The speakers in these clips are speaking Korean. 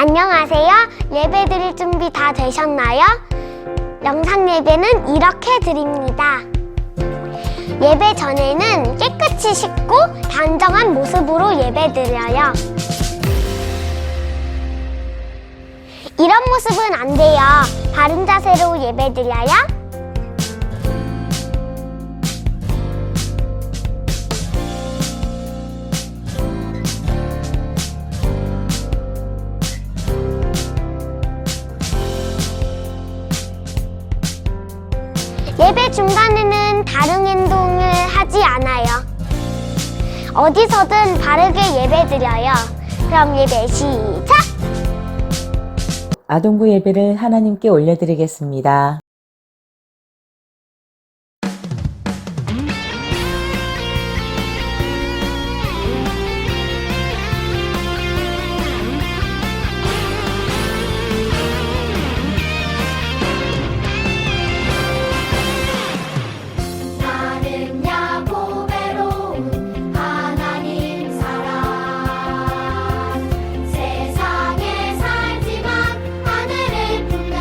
안녕하세요. 예배 드릴 준비 다 되셨나요? 영상 예배는 이렇게 드립니다. 예배 전에는 깨끗이 씻고 단정한 모습으로 예배 드려요. 이런 모습은 안 돼요. 바른 자세로 예배 드려요. 예배 중간에는 다른 행동을 하지 않아요. 어디서든 바르게 예배 드려요. 그럼 예배 시작! 아동부 예배를 하나님께 올려드리겠습니다. 나는 야곱외로운 하나님 사람 세상에 살지만 하늘을 품네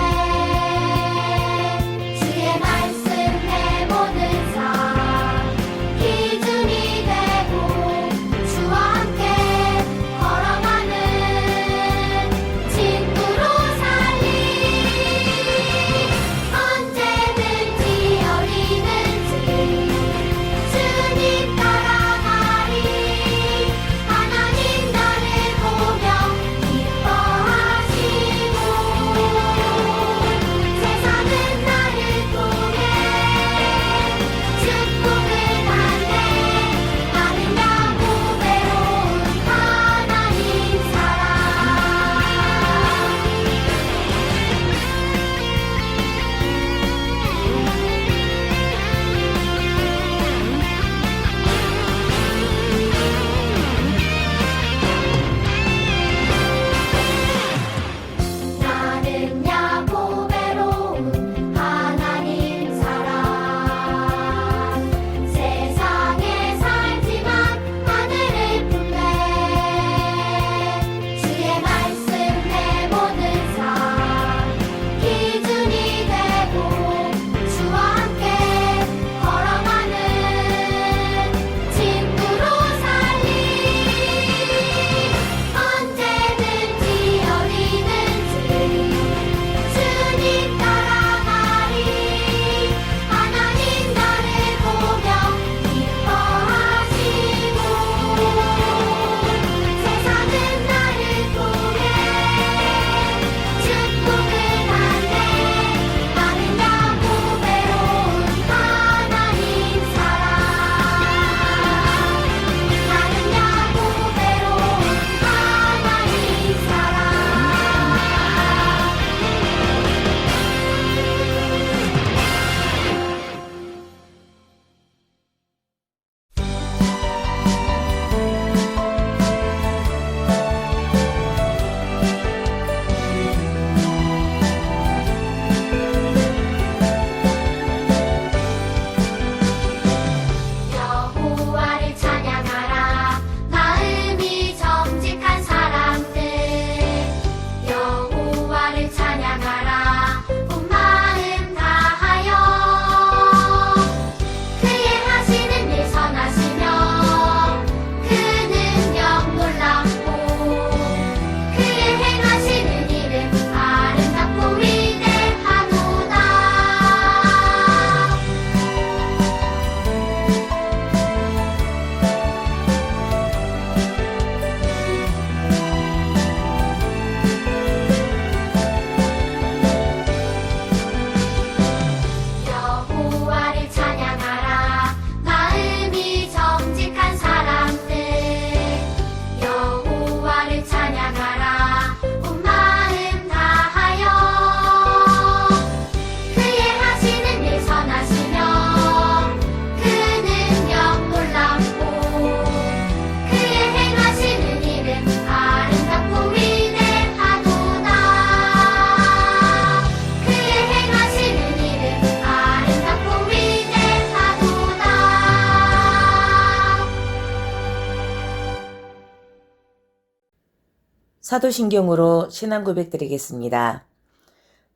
사도신경으로 신앙 고백 드리겠습니다.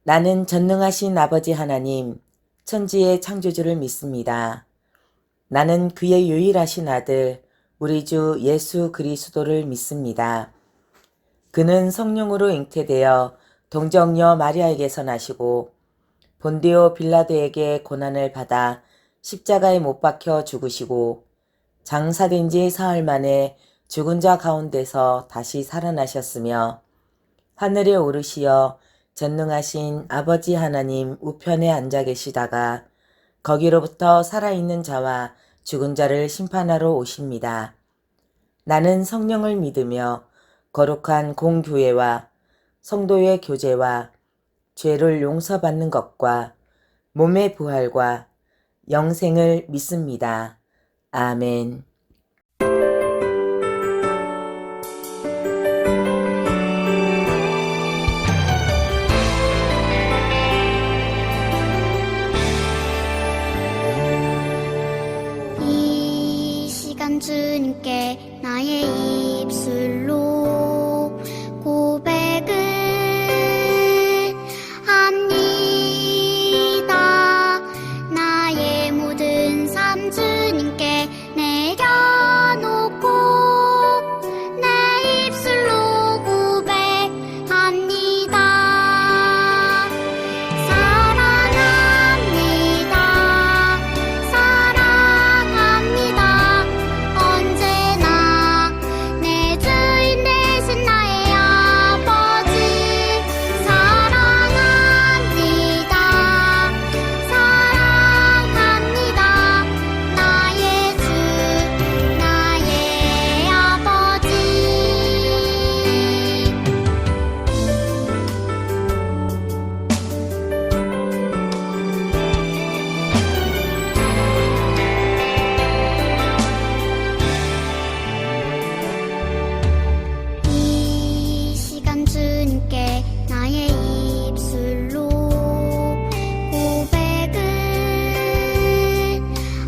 나는 전능하신 아버지 하나님, 천지의 창조주를 믿습니다. 나는 그의 유일하신 아들, 우리 주 예수 그리스도를 믿습니다. 그는 성령으로 잉태되어 동정녀 마리아에게서 나시고 본디오 빌라도에게 고난을 받아 십자가에 못 박혀 죽으시고 장사된 지 사흘 만에 죽은 자 가운데서 다시 살아나셨으며 하늘에 오르시어 전능하신 아버지 하나님 우편에 앉아 계시다가 거기로부터 살아있는 자와 죽은 자를 심판하러 오십니다. 나는 성령을 믿으며 거룩한 공교회와 성도의 교제와 죄를 용서받는 것과 몸의 부활과 영생을 믿습니다. 아멘. 이 시간 주님께 나의 입술로 고백을 합니다. 나의 모든 삶 주님께 내려놓고 내 입술로 고백합니다. 사랑합니다. 사랑합니다. 언제나 내 주인 되신 나의 아버지. 사랑합니다. 사랑합니다. 나의 주, 나의 아버지. 이 시간 주님께 나의 입술로 고백을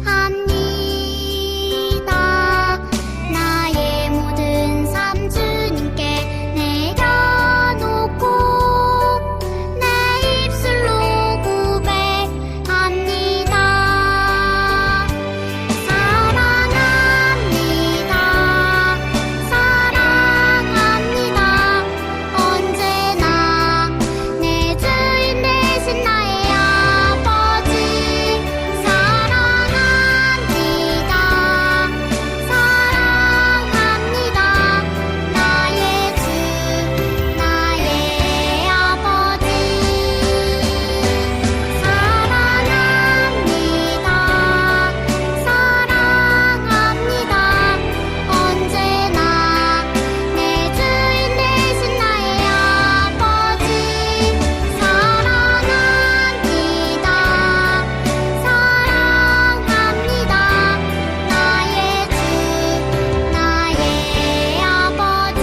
합니다. 나의 모든 삶 주님께 내려놓고 내 입술로 고백합니다. 사랑합니다. 사랑합니다. 언제나 내 주인 되신 나의 아버지. 사랑합니다. 사랑합니다. 나의 주, 나의 아버지. 사랑합니다. 사랑합니다. 언제나 내 주인 되신 나의 아버지. 사랑합니다. 사랑합니다. 나의 주, 나의 아버지.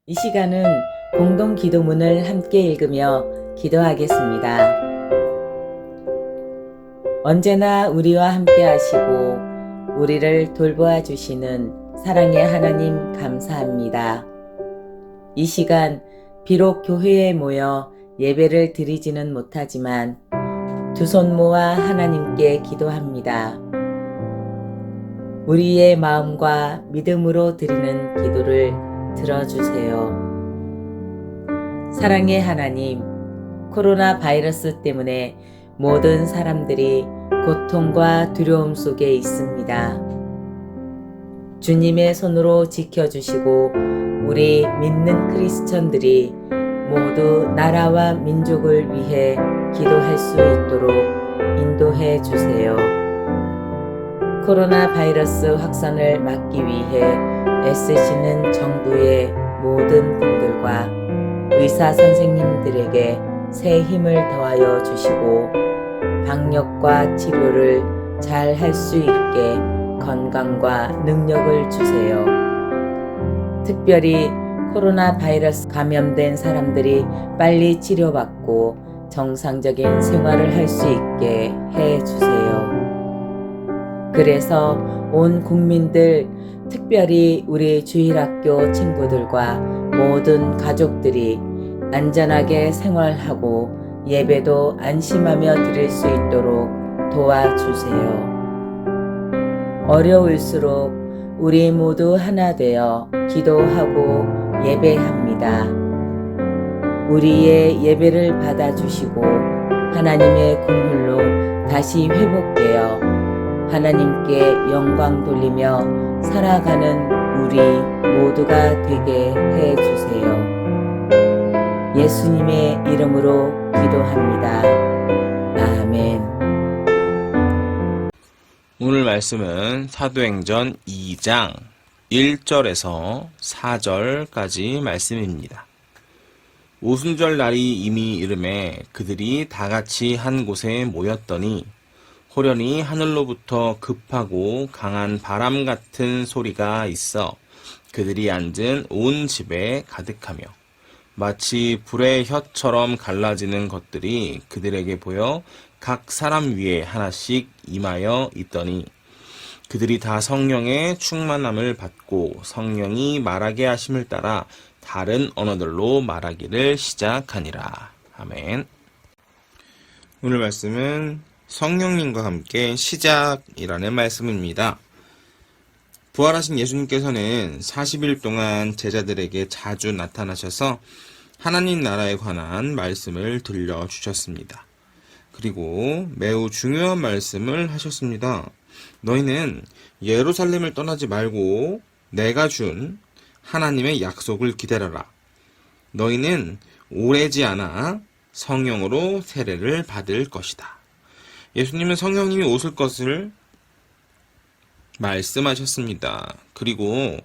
이 시간은 공동 기도문을 함께 읽으며 기도하겠습니다. 언제나 우리와 함께 하시고 우리를 돌보아 주시는 사랑의 하나님 감사합니다. 이 시간 비록 교회에 모여 예배를 드리지는 못하지만 두 손 모아 하나님께 기도합니다. 우리의 마음과 믿음으로 드리는 기도를 들어주세요. 사랑의 하나님, 코로나 바이러스 때문에 모든 사람들이 고통과 두려움 속에 있습니다. 주님의 손으로 지켜주시고 우리 믿는 크리스천들이 모두 나라와 민족을 위해 기도할 수 있도록 인도해 주세요. 코로나 바이러스 확산을 막기 위해 애쓰시는 정부의 모든 분들과 의사 선생님들에게 새 힘을 더하여 주시고 방역과 치료를 잘 할 수 있게 건강과 능력을 주세요. 특별히 코로나 바이러스 감염된 사람들이 빨리 치료받고 정상적인 생활을 할 수 있게 해 주세요. 그래서 온 국민들, 특별히 우리 주일학교 친구들과 모든 가족들이 안전하게 생활하고 예배도 안심하며 드릴 수 있도록 도와주세요. 어려울수록 우리 모두 하나 되어 기도하고 예배합니다. 우리의 예배를 받아주시고 하나님의 긍휼로 다시 회복되어 하나님께 영광 돌리며 살아가는 우리 모두가 되게 해주세요. 예수님의 이름으로 기도합니다. 아멘. 오늘 말씀은 사도행전 2장 1절에서 4절까지 말씀입니다. 오순절 날이 이미 이르매 그들이 다 같이 한 곳에 모였더니 호련히 하늘로부터 급하고 강한 바람 같은 소리가 있어 그들이 앉은 온 집에 가득하며 마치 불의 혀처럼 갈라지는 것들이 그들에게 보여 각 사람 위에 하나씩 임하여 있더니 그들이 다 성령의 충만함을 받고 성령이 말하게 하심을 따라 다른 언어들로 말하기를 시작하니라. 아멘. 오늘 말씀은 성령님과 함께 시작이라는 말씀입니다. 부활하신 예수님께서는 40일 동안 제자들에게 자주 나타나셔서 하나님 나라에 관한 말씀을 들려주셨습니다. 그리고 매우 중요한 말씀을 하셨습니다. 너희는 예루살렘을 떠나지 말고 내가 준 하나님의 약속을 기다려라. 너희는 오래지 않아 성령으로 세례를 받을 것이다. 예수님은 성령님이 오실 것을 말씀하셨습니다. 그리고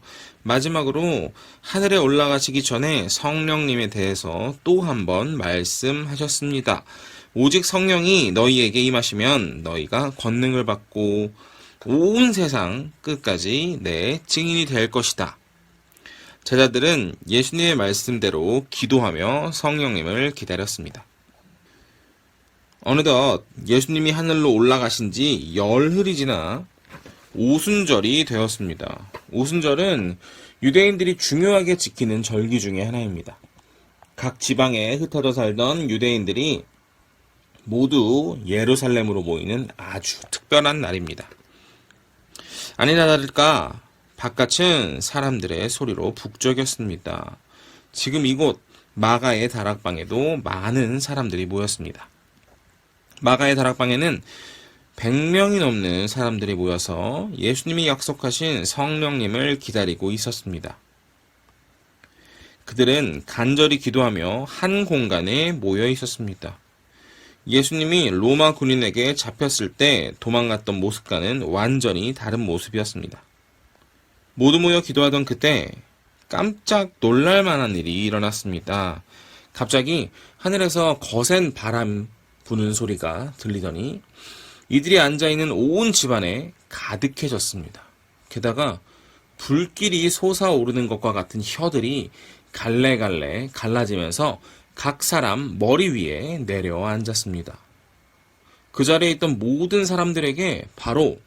마지막으로 하늘에 올라가시기 전에 성령님에 대해서 또 한 번 말씀하셨습니다. 오직 성령이 너희에게 임하시면 너희가 권능을 받고 온 세상 끝까지 내 증인이 될 것이다. 제자들은 예수님의 말씀대로 기도하며 성령님을 기다렸습니다. 어느덧 예수님이 하늘로 올라가신 지 열흘이 지나 오순절이 되었습니다. 오순절은 유대인들이 중요하게 지키는 절기 중에 하나입니다. 각 지방에 흩어져 살던 유대인들이 모두 예루살렘으로 모이는 아주 특별한 날입니다. 아니나 다를까 바깥은 사람들의 소리로 북적였습니다. 지금 이곳 마가의 다락방에도 많은 사람들이 모였습니다. 마가의 다락방에는 100명이 넘는 사람들이 모여서 예수님이 약속하신 성령님을 기다리고 있었습니다. 그들은 간절히 기도하며 한 공간에 모여 있었습니다. 예수님이 로마 군인에게 잡혔을 때 도망갔던 모습과는 완전히 다른 모습이었습니다. 모두 모여 기도하던 그때 깜짝 놀랄 만한 일이 일어났습니다. 갑자기 하늘에서 거센 바람 부는 소리가 들리더니 이들이 앉아있는 온 집안에 가득해졌습니다. 게다가 불길이 솟아오르는 것과 같은 혀들이 갈래갈래 갈라지면서 각 사람 머리 위에 내려앉았습니다. 그 자리에 있던 모든 사람들에게 바로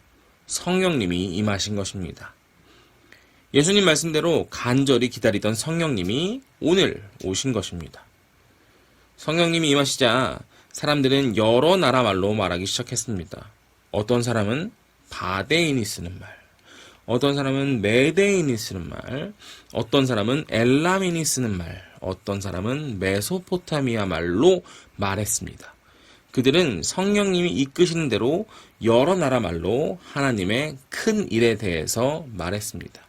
성령님이 임하신 것입니다. 예수님 말씀대로 간절히 기다리던 성령님이 오늘 오신 것입니다. 성령님이 임하시자 사람들은 여러 나라 말로 말하기 시작했습니다. 어떤 사람은 바데인이 쓰는 말, 어떤 사람은 메데인이 쓰는 말, 어떤 사람은 엘람인이 쓰는 말, 어떤 사람은 메소포타미아 말로 말했습니다. 그들은 성령님이 이끄시는 대로 여러 나라 말로 하나님의 큰 일에 대해서 말했습니다.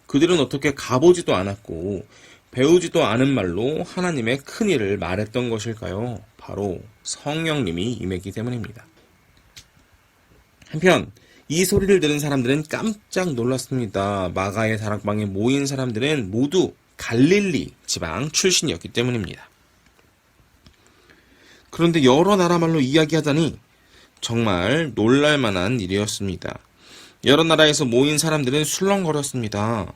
그들은 어떻게 가보지도 않았고 배우지도 않은 말로 하나님의 큰 일을 말했던 것일까요? 바로 성령님이 임했기 때문입니다. 한편 이 소리를 들은 사람들은 깜짝 놀랐습니다. 마가의 다락방에 모인 사람들은 모두 갈릴리 지방 출신이었기 때문입니다. 그런데 여러 나라 말로 이야기하다니 정말 놀랄만한 일이었습니다. 여러 나라에서 모인 사람들은 술렁거렸습니다.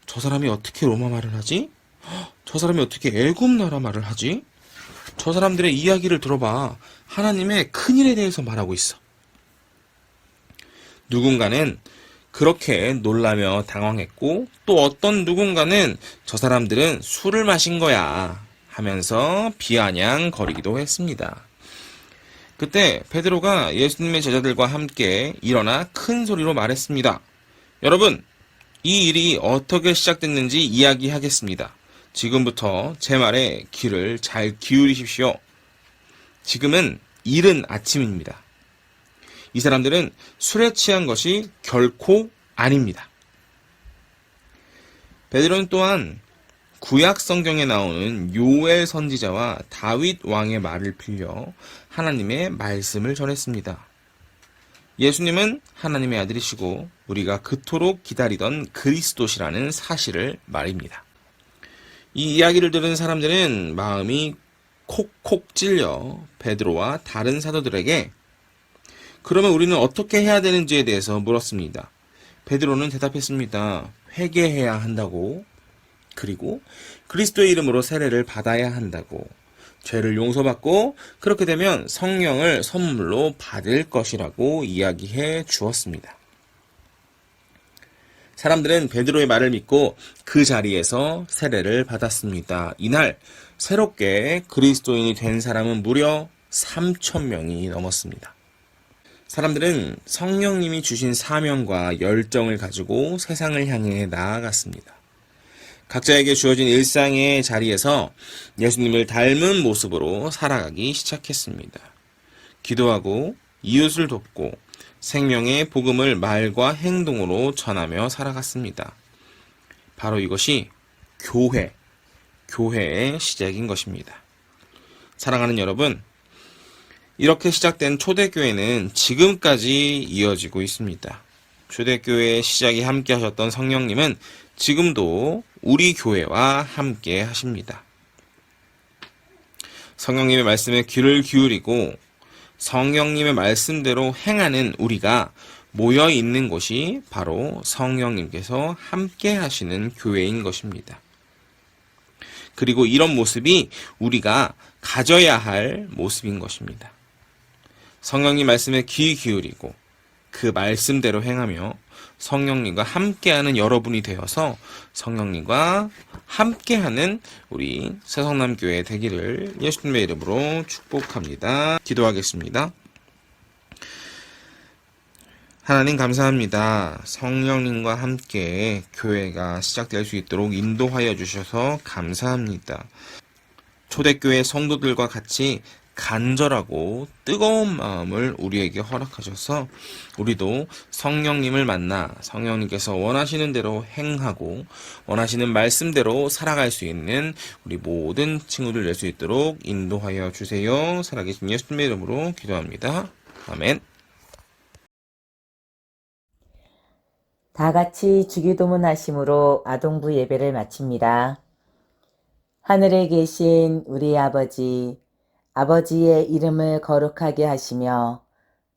저 사람이 어떻게 로마 말을 하지? 저 사람이 어떻게 애굽 나라 말을 하지? 저 사람들의 이야기를 들어봐. 하나님의 큰일에 대해서 말하고 있어. 누군가는 그렇게 놀라며 당황했고, 또 어떤 누군가는 저 사람들은 술을 마신 거야 하면서 비아냥거리기도 했습니다. 그때 베드로가 예수님의 제자들과 함께 일어나 큰 소리로 말했습니다. 여러분, 이 일이 어떻게 시작됐는지 이야기하겠습니다. 지금부터 제 말에 귀를 잘 기울이십시오. 지금은 이른 아침입니다. 이 사람들은 술에 취한 것이 결코 아닙니다. 베드로는 또한 구약 성경에 나오는 요엘 선지자와 다윗 왕의 말을 빌려 하나님의 말씀을 전했습니다. 예수님은 하나님의 아들이시고 우리가 그토록 기다리던 그리스도시라는 사실을 말입니다. 이 이야기를 들은 사람들은 마음이 콕콕 찔려 베드로와 다른 사도들에게 그러면 우리는 어떻게 해야 되는지에 대해서 물었습니다. 베드로는 대답했습니다. 회개해야 한다고, 그리고 그리스도의 이름으로 세례를 받아야 한다고, 죄를 용서받고 그렇게 되면 성령을 선물로 받을 것이라고 이야기해 주었습니다. 사람들은 베드로의 말을 믿고 그 자리에서 세례를 받았습니다. 이날 새롭게 그리스도인이 된 사람은 무려 3,000명이 넘었습니다. 사람들은 성령님이 주신 사명과 열정을 가지고 세상을 향해 나아갔습니다. 각자에게 주어진 일상의 자리에서 예수님을 닮은 모습으로 살아가기 시작했습니다. 기도하고 이웃을 돕고 생명의 복음을 말과 행동으로 전하며 살아갔습니다. 바로 이것이 교회의 시작인 것입니다. 사랑하는 여러분, 이렇게 시작된 초대교회는 지금까지 이어지고 있습니다. 초대교회의 시작이 함께 하셨던 성령님은 지금도 우리 교회와 함께 하십니다. 성령님의 말씀에 귀를 기울이고 성령님의 말씀대로 행하는 우리가 모여 있는 곳이 바로 성령님께서 함께 하시는 교회인 것입니다. 그리고 이런 모습이 우리가 가져야 할 모습인 것입니다. 성령님 말씀에 귀 기울이고 그 말씀대로 행하며 성령님과 함께하는 여러분이 되어서 성령님과 함께하는 우리 새성남교회 되기를 예수님의 이름으로 축복합니다. 기도하겠습니다. 하나님 감사합니다. 성령님과 함께 교회가 시작될 수 있도록 인도하여 주셔서 감사합니다. 초대교회 성도들과 같이 간절하고 뜨거운 마음을 우리에게 허락하셔서 우리도 성령님을 만나 성령님께서 원하시는 대로 행하고 원하시는 말씀대로 살아갈 수 있는 우리 모든 친구들 될 수 있도록 인도하여 주세요. 살아계신 예수님의 이름으로 기도합니다. 아멘. 다 같이 주기도문 하심으로 아동부 예배를 마칩니다. 하늘에 계신 우리 아버지, 아버지의 이름을 거룩하게 하시며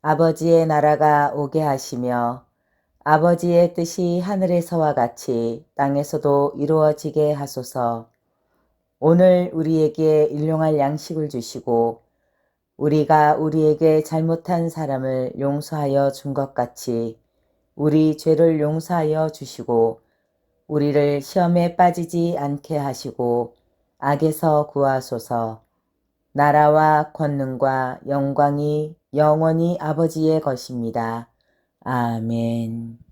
아버지의 나라가 오게 하시며 아버지의 뜻이 하늘에서와 같이 땅에서도 이루어지게 하소서. 오늘 우리에게 일용할 양식을 주시고 우리가 우리에게 잘못한 사람을 용서하여 준 것 같이 우리 죄를 용서하여 주시고 우리를 시험에 빠지지 않게 하시고 악에서 구하소서. 나라와 권능과 영광이 영원히 아버지의 것입니다. 아멘.